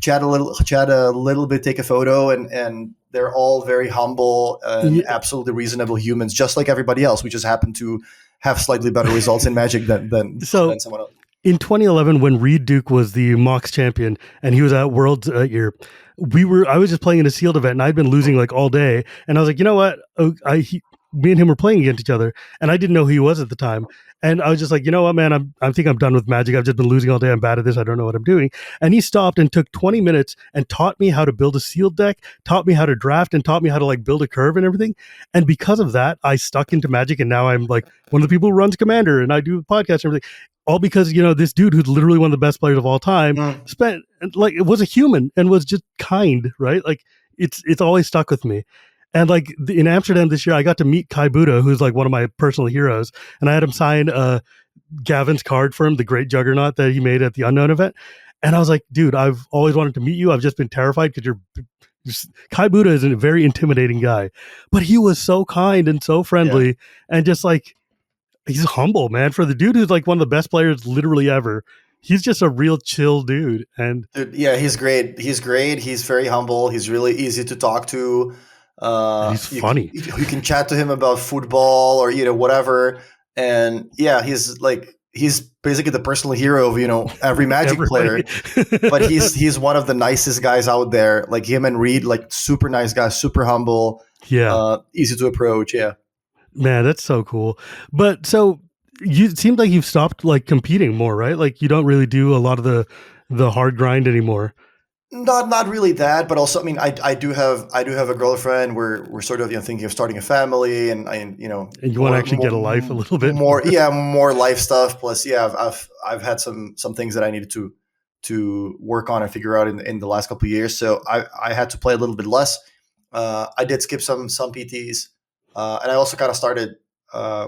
[SPEAKER 2] chat a little bit, take a photo, and they're all very humble and
[SPEAKER 1] Yeah.
[SPEAKER 2] absolutely reasonable humans, just like everybody else. We just happen to have slightly better results in Magic
[SPEAKER 1] So
[SPEAKER 2] than someone else.
[SPEAKER 1] in 2011, when Reed Duke was the Mox champion and he was at Worlds year, I was just playing in a sealed event and I'd been losing like all day, and I was like, you know what? Me and him were playing against each other, and I didn't know who he was at the time. And I was just like, you know what, man, I think I'm done with Magic. I've just been losing all day. I'm bad at this. I don't know what I'm doing. And he stopped and took 20 minutes and taught me how to build a sealed deck, taught me how to draft, and taught me how to like build a curve and everything. And because of that, I stuck into Magic, and now I'm like one of the people who runs Commander, and I do the podcast and everything. All because this dude who's literally one of the best players of all time
[SPEAKER 2] Mm.
[SPEAKER 1] spent like it was a human and was just kind, right? Like it's always stuck with me. And like in Amsterdam this year, I got to meet Kai Buddha, who's like one of my personal heroes, and I had him sign Gavin's card for him, the Great Juggernaut that he made at the Unknown event. And I was like, dude, I've always wanted to meet you. I've just been terrified because Kai Buddha is a very intimidating guy, but he was so kind and so
[SPEAKER 2] Yeah.
[SPEAKER 1] friendly, and just like he's humble, man. For the dude who's like one of the best players literally ever, he's just a real chill dude. And
[SPEAKER 2] Dude, yeah, he's great. He's great. He's very humble. He's really easy to talk to.
[SPEAKER 1] he's funny.
[SPEAKER 2] You can chat to him about football or whatever. And yeah, he's basically the personal hero of every Magic
[SPEAKER 1] Everybody.
[SPEAKER 2] player. But he's one of the nicest guys out there. Like him and Reed, like super nice guys, super humble,
[SPEAKER 1] Yeah,
[SPEAKER 2] easy to approach. Yeah.
[SPEAKER 1] man, that's so cool. But so it seems like you've stopped like competing more, right? Like you don't really do a lot of the hard grind anymore.
[SPEAKER 2] Not really that, but also, I mean, I do have a girlfriend. We're sort of thinking of starting a family, and
[SPEAKER 1] And you want to actually get a life a little bit
[SPEAKER 2] more,
[SPEAKER 1] more.
[SPEAKER 2] yeah, more life stuff. Plus, yeah, I've had some things that I needed to work on and figure out in the last couple of years. So I had to play a little bit less. I did skip some PTs, and I also kind of started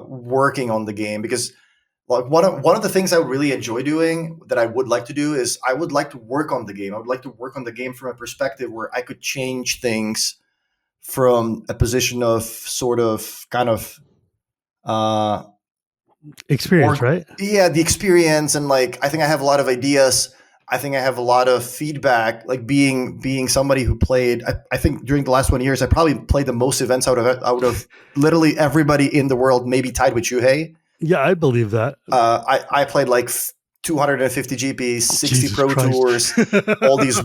[SPEAKER 2] working on the game, because like one of the things I would really enjoy doing, that I would like to do, is I would like to work on the game. I would like to work on the game from a perspective where I could change things from a position of sort of kind of uh
[SPEAKER 1] Experience,
[SPEAKER 2] or
[SPEAKER 1] right?
[SPEAKER 2] yeah, the experience. And like, I think I have a lot of ideas. I think I have a lot of feedback, like being somebody who played, I think during the last 1 years, I probably played the most events out of literally everybody in the world, maybe tied with Shuhei.
[SPEAKER 1] Yeah, I believe that.
[SPEAKER 2] I played like 250 GPs, 60
[SPEAKER 1] Jesus
[SPEAKER 2] Pro
[SPEAKER 1] Christ.
[SPEAKER 2] Tours, all these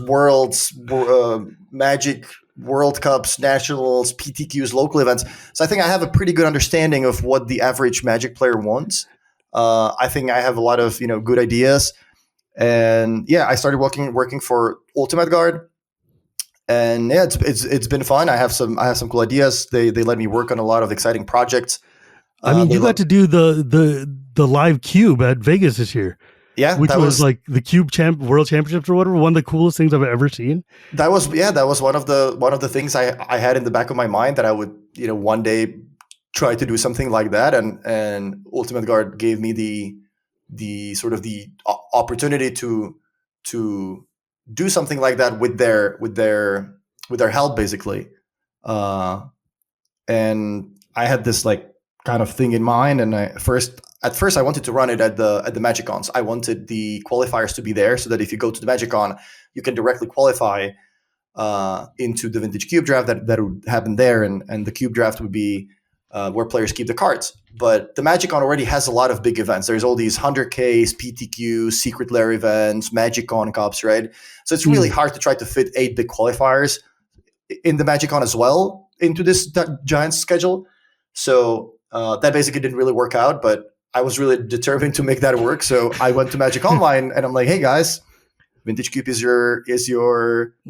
[SPEAKER 2] Magic World Cups, Nationals, PTQs, local events. So I think I have a pretty good understanding of what the average Magic player wants. I think I have a lot of good ideas, and yeah, I started working for Ultimate Guard, and yeah, it's been fun. I have some cool ideas. They let me work on a lot of exciting projects.
[SPEAKER 1] I mean,
[SPEAKER 2] They
[SPEAKER 1] you got
[SPEAKER 2] let
[SPEAKER 1] to do the live cube at Vegas this year,
[SPEAKER 2] Yeah,
[SPEAKER 1] which was like the Cube World Championships or whatever. One of the coolest things I've ever seen.
[SPEAKER 2] that was one of the things I had in the back of my mind, that I would one day try to do something like that. And Ultimate Guard gave me the sort of the opportunity to do something like that with their help, basically. uh and I had this like kind of thing in mind, and at first I wanted to run it at the MagicCons. I wanted the qualifiers to be there, so that if you go to the MagicCon, you can directly qualify into the Vintage Cube Draft that would happen there, and the Cube Draft would be where players keep the cards. But the MagicCon already has a lot of big events. There's all these 100Ks, PTQs, Secret Lair events, MagicCon Cups, right? So it's really hard to try to fit 8 big qualifiers in the MagicCon as well into this giant schedule. So that basically didn't really work out, but I was really determined to make that work. So I went to Magic Online and I'm like, hey guys, Vintage Cube is your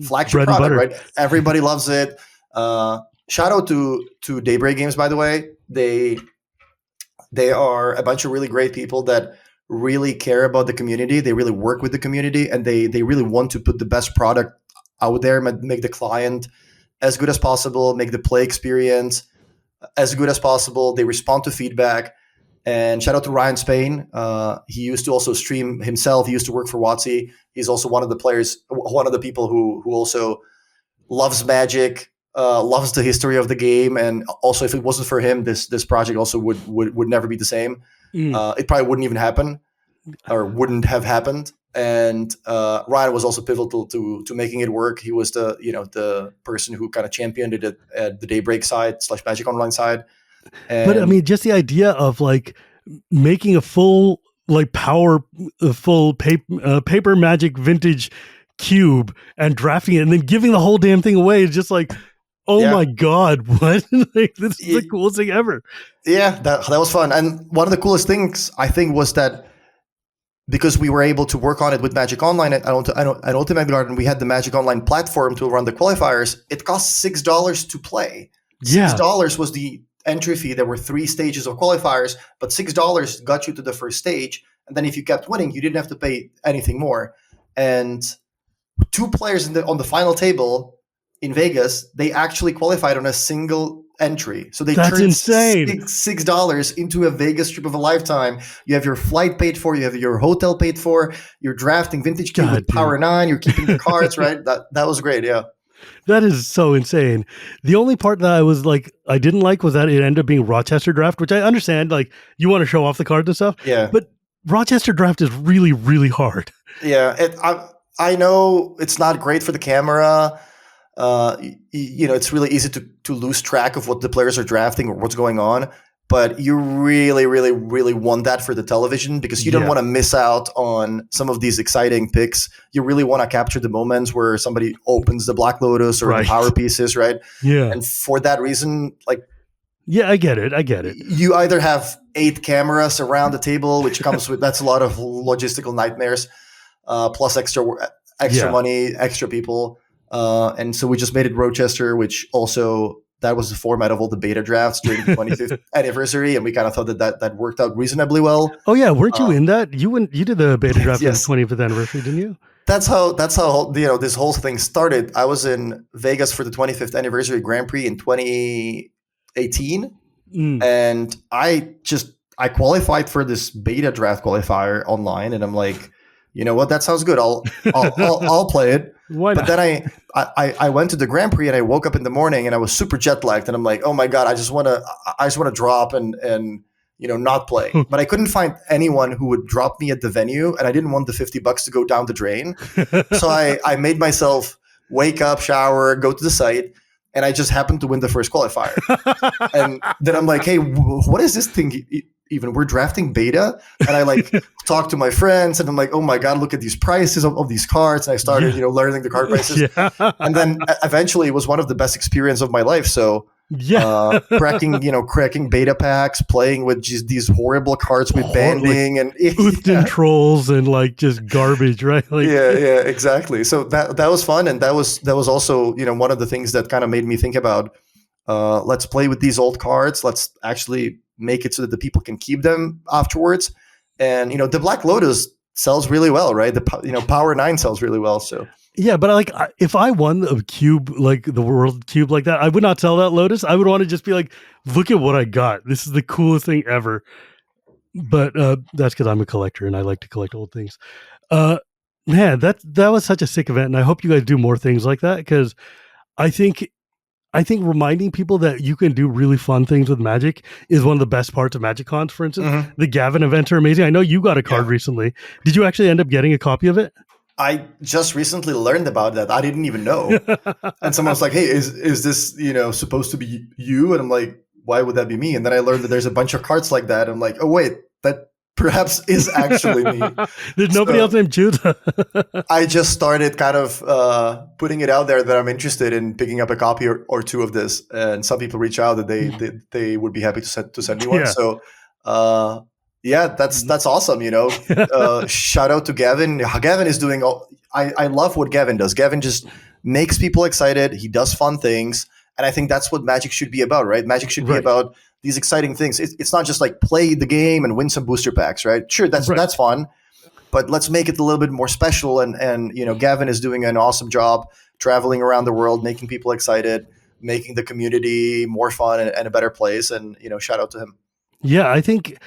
[SPEAKER 2] flagship product, right? Everybody loves it. Shout out to Daybreak Games, by the way. They are a bunch of really great people that really care about the community. They really work with the community, and they really want to put the best product out there, make the client as good as possible, make the play experience as good as possible. They respond to feedback. And shout out to Ryan Spain. He used to also stream himself. He used to work for WotC. He's also one of the people who also loves Magic, loves the history of the game. And also, if it wasn't for him, this project also would never be the same. It probably wouldn't even happen, or wouldn't have happened. And Ryan was also pivotal to making it work. He was the person who kind of championed it at the Daybreak side / Magic Online side.
[SPEAKER 1] But I mean, just the idea of like making a full paper Magic vintage cube and drafting it and then giving the whole damn thing away is just like, oh my God, what? Like, this is the coolest thing ever.
[SPEAKER 2] Yeah, that was fun. And one of the coolest things I think was that because we were able to work on it with Magic Online at Ultimate Garden, we had the Magic Online platform to run the qualifiers. It cost $6 to play. $6 was the entry fee. There were 3 stages of qualifiers, but $6 got you to the first stage. And then if you kept winning, you didn't have to pay anything more. And 2 players on the final table in Vegas, they actually qualified on a single entry. So they turned
[SPEAKER 1] insane.
[SPEAKER 2] $6 into a Vegas trip of a lifetime. You have your flight paid for, you have your hotel paid for, you're drafting Vintage Cube with Power 9, you're keeping the cards, right? That was great, yeah.
[SPEAKER 1] That is so insane. The only part that I didn't like was that it ended up being Rochester Draft, which I understand, like, you want to show off the cards and stuff.
[SPEAKER 2] Yeah.
[SPEAKER 1] But Rochester Draft is really, really hard.
[SPEAKER 2] Yeah. I know it's not great for the camera. It's really easy to lose track of what the players are drafting or what's going on. But you really, really, really want that for the television because you don't want to miss out on some of these exciting picks. You really want to capture the moments where somebody opens the Black Lotus or the power pieces, right?
[SPEAKER 1] Yeah.
[SPEAKER 2] And for that reason, like...
[SPEAKER 1] Yeah, I get it.
[SPEAKER 2] You either have 8 cameras around the table, which comes with... That's a lot of logistical nightmares, plus extra money, extra people. And so we just made it Rochester, which also... That was the format of all the beta drafts during the 25th anniversary, and we kind of thought that worked out reasonably well.
[SPEAKER 1] Oh yeah, weren't you in that? You did the beta draft for the 25th anniversary, didn't you?
[SPEAKER 2] That's how this whole thing started. I was in Vegas for the 25th anniversary Grand Prix in 2018, and I qualified for this beta draft qualifier online, and I'm like, you know what? That sounds good. I'll play it.
[SPEAKER 1] Why not?
[SPEAKER 2] But then I went to the Grand Prix and I woke up in the morning and I was super jet lagged and I'm like, oh my God, I just want to drop and not play. But I couldn't find anyone who would drop me at the venue, and I didn't want the $50 to go down the drain. So I made myself wake up, shower, go to the site, and I just happened to win the first qualifier. And then I'm like, hey, what is this thing? Even we're drafting beta, and I talk to my friends, and I'm like, oh my God, look at these prices of these cards. And I started, learning the card prices, and then eventually it was one of the best experiences of my life. So cracking beta packs, playing with just these horrible cards with banding and
[SPEAKER 1] Uthden trolls and just garbage, right?
[SPEAKER 2] Exactly. So that was fun, and that was also one of the things that kind of made me think about let's play with these old cards. Let's actually make it so that the people can keep them afterwards. And the Black Lotus sells really well, right? The Power 9 sells really well. So
[SPEAKER 1] yeah, but if I won a cube, like the world cube like that, I would not sell that Lotus. I would want to just be like, look at what I got. This is the coolest thing ever. But that's because I'm a collector and I like to collect old things. Man, that was such a sick event, and I hope you guys do more things like that, because I think reminding people that you can do really fun things with Magic is one of the best parts of Magic Cons. For instance, the Gavin events are amazing. I know you got a card recently. Did you actually end up getting a copy of it?
[SPEAKER 2] I just recently learned about that. I didn't even know. And someone was like, hey, is this, supposed to be you? And I'm like, why would that be me? And then I learned that there's a bunch of cards like that. I'm like, oh wait, that perhaps is actually me.
[SPEAKER 1] There's nobody else named Juza.
[SPEAKER 2] I just started kind of putting it out there that I'm interested in picking up a copy or two of this, and some people reach out that they would be happy to send me one.
[SPEAKER 1] Yeah.
[SPEAKER 2] So yeah, that's awesome. Shout out to Gavin. Gavin is doing I love what Gavin does. Gavin just makes people excited. He does fun things, and I think that's what Magic should be about, right? Magic should be about these exciting things. It's not just like play the game and win some booster packs, right? Sure, that's fun, but let's make it a little bit more special. And Gavin is doing an awesome job traveling around the world, making people excited, making the community more fun and a better place. And shout out to him.
[SPEAKER 1] Yeah, I think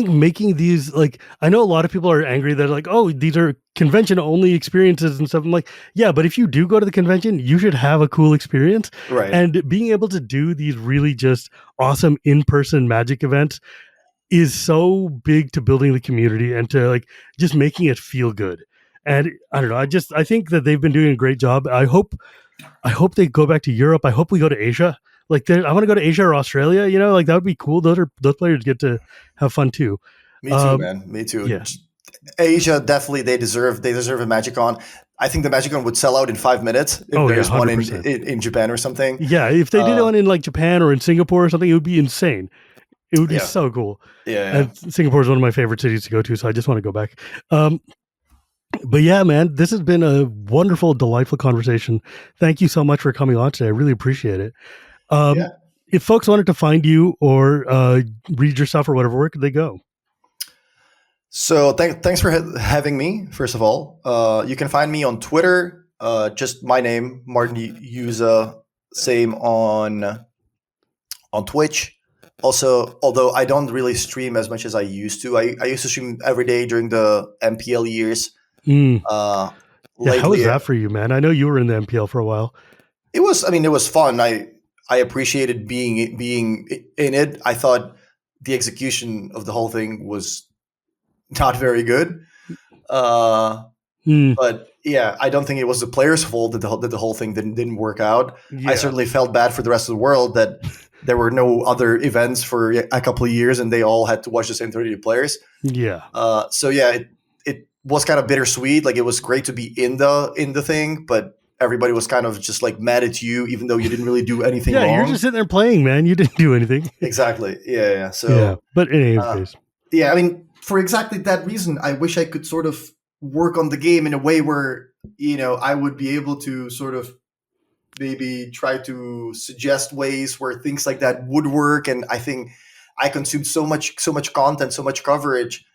[SPEAKER 1] making these, like, I know a lot of people are angry that like, oh, these are convention only experiences and stuff. I'm like, yeah, but if you do go to the convention, you should have a cool experience.
[SPEAKER 2] Right.
[SPEAKER 1] And being able to do these really just awesome in-person Magic events is so big to building the community and to like just making it feel good. And I don't know, I think that they've been doing a great job. I hope they go back to Europe. I hope we go to Asia. Like, I want to go to Asia or Australia, like that would be cool. Those players get to have fun too.
[SPEAKER 2] Me too, man. Me too.
[SPEAKER 1] Yeah.
[SPEAKER 2] Asia, definitely, they deserve a MagicCon. I think the MagicCon would sell out in 5 minutes if there's one in Japan or something.
[SPEAKER 1] Yeah, if they did one in like Japan or in Singapore or something, it would be insane. It would be so cool.
[SPEAKER 2] Yeah.
[SPEAKER 1] And Singapore is one of my favorite cities to go to, so I just want to go back. But yeah, man, this has been a wonderful, delightful conversation. Thank you so much for coming on today. I really appreciate it. If folks wanted to find you or read your stuff or whatever, where could they go?
[SPEAKER 2] So thanks for having me, first of all. You can find me on Twitter, just my name, Martin Juza. Same on Twitch. Also, although I don't really stream as much as I used to. I used to stream every day during the MPL years.
[SPEAKER 1] How was that for you, man? I know you were in the MPL for a while.
[SPEAKER 2] It was fun. I appreciated being in it. I thought the execution of the whole thing was not very good. But yeah, I don't think it was the players' fault that the whole thing didn't work out. Yeah. I certainly felt bad for the rest of the world that there were no other events for a couple of years and they all had to watch the same 32 players.
[SPEAKER 1] Yeah.
[SPEAKER 2] So yeah, it was kind of bittersweet. Like, it was great to be in the thing, but everybody was kind of just like mad at you, even though you didn't really do anything wrong.
[SPEAKER 1] You're just sitting there playing, man. You didn't do anything.
[SPEAKER 2] Exactly. Yeah. So,
[SPEAKER 1] but in any case.
[SPEAKER 2] Yeah, I mean, for exactly that reason, I wish I could sort of work on the game in a way where, I would be able to sort of maybe try to suggest ways where things like that would work. And I think I consumed so much content, so much coverage,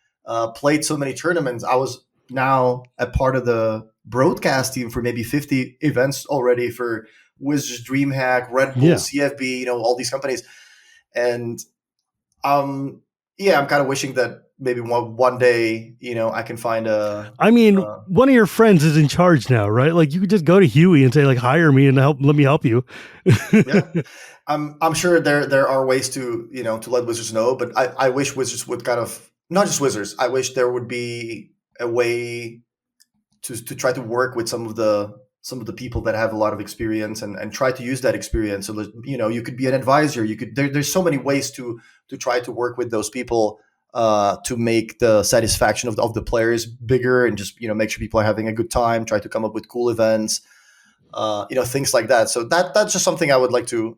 [SPEAKER 2] played so many tournaments. I was now a part of the broadcast team for maybe 50 events already for Wizards, DreamHack, Red Bull, CFB, all these companies. And I'm kind of wishing that maybe one day, I can find
[SPEAKER 1] one of your friends is in charge now, right? Like, you could just go to Huey and say, like, hire me and let me help you.
[SPEAKER 2] Yeah. I'm sure there are ways to let Wizards know, but I wish Wizards would kind of, not just Wizards, I wish there would be a way to try to work with some of the people that have a lot of experience and try to use that experience. So that, you could be an advisor. There's so many ways to try to work with those people to make the satisfaction of the players bigger and just, make sure people are having a good time, try to come up with cool events, things like that. So that's just something I would like to,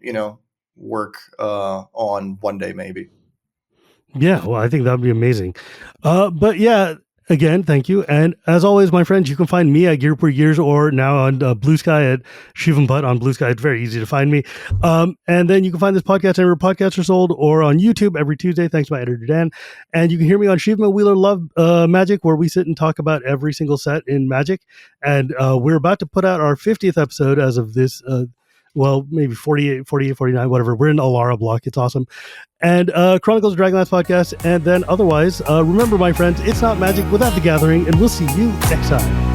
[SPEAKER 2] work on one day, maybe.
[SPEAKER 1] Yeah. Well, I think that'd be amazing. But yeah, again, thank you. And as always, my friends, you can find me at Gear Per Gears or now on Blue Sky at Shivam Bhatt on Blue Sky. It's very easy to find me. And then you can find this podcast anywhere podcasts are sold or on YouTube every Tuesday, thanks to my editor, Dan. And you can hear me on Shivam and Wheeler Love Magic, where we sit and talk about every single set in Magic. And we're about to put out our 50th episode as of this maybe 48, 49, whatever. We're in Alara block. It's awesome. And Chronicles of Dragonlance podcast. And then otherwise, remember, my friends, it's not Magic without the gathering. And we'll see you next time.